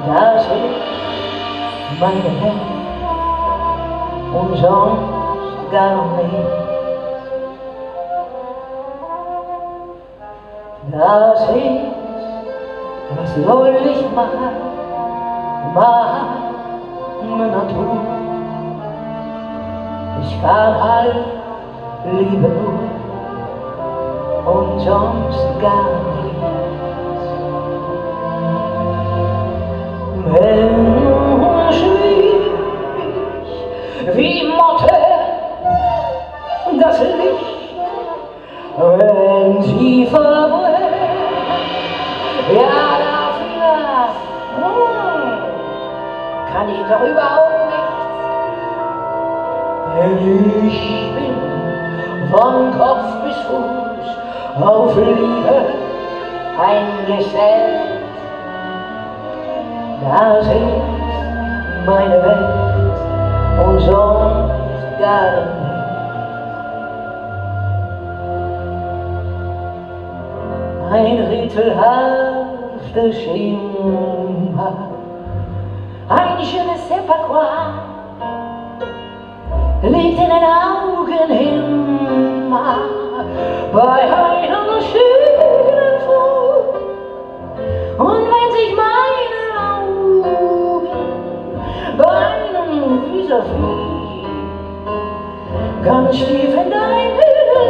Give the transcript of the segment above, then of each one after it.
das ist meine Welt und sonst gar nicht. Das ist, was soll ich machen, meine Natur. Ich kann halt Liebe nur und sonst gar nichts. Menschen wie Motte das Licht, wenn sie verbrennt, ja dafür kann ich doch überhaupt nichts. Denn ich bin von Kopf bis Fuß auf Liebe eingestellt. Das ist meine Welt und sonst gar nicht. Ein rätselhafter Schimmer, ein je ne sais pas quoi, liegt in den Augen immer bei einer schönen Frau. Und wenn sich meine Augen bei einem vis-à-vis ganz tief in deine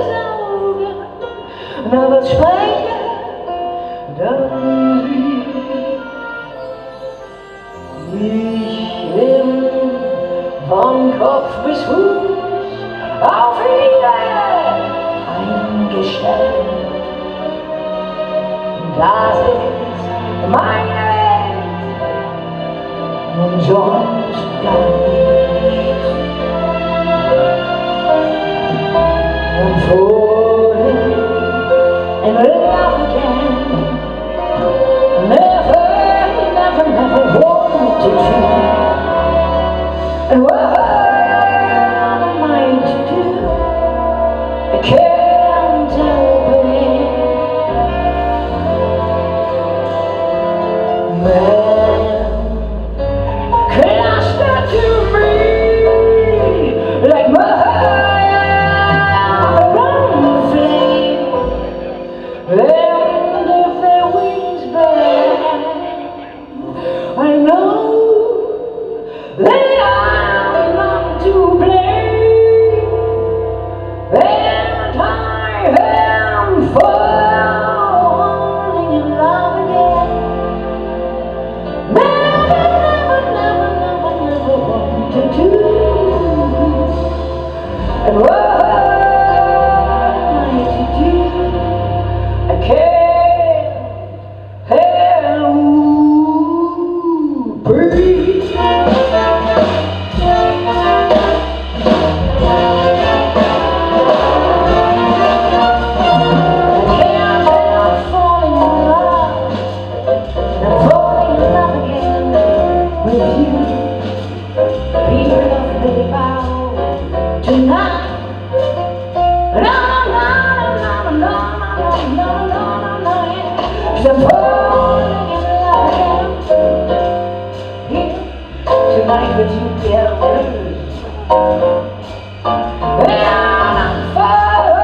saugen, na was spreche dann sie? Ich bin von Kopf bis Fuß auf Liebe eingestellt. Das ist meine Welt und sonst gar nichts. I'm falling in love again. Never, never, never wanted to. And what am I to do? I can't help it. Man, cluster to me like fire from the flame. And if their wings burn, I know they are not to blame. And I am falling in love again. Never, never, never, never, never wanted to. And what am I to do? I can't help breathe. Tonight with you, yeah. I'm falling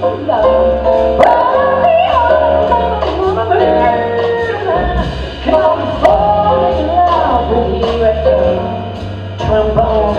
in love. I'm falling in love with you at the trombone.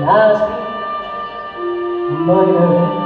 Nase meine Welt.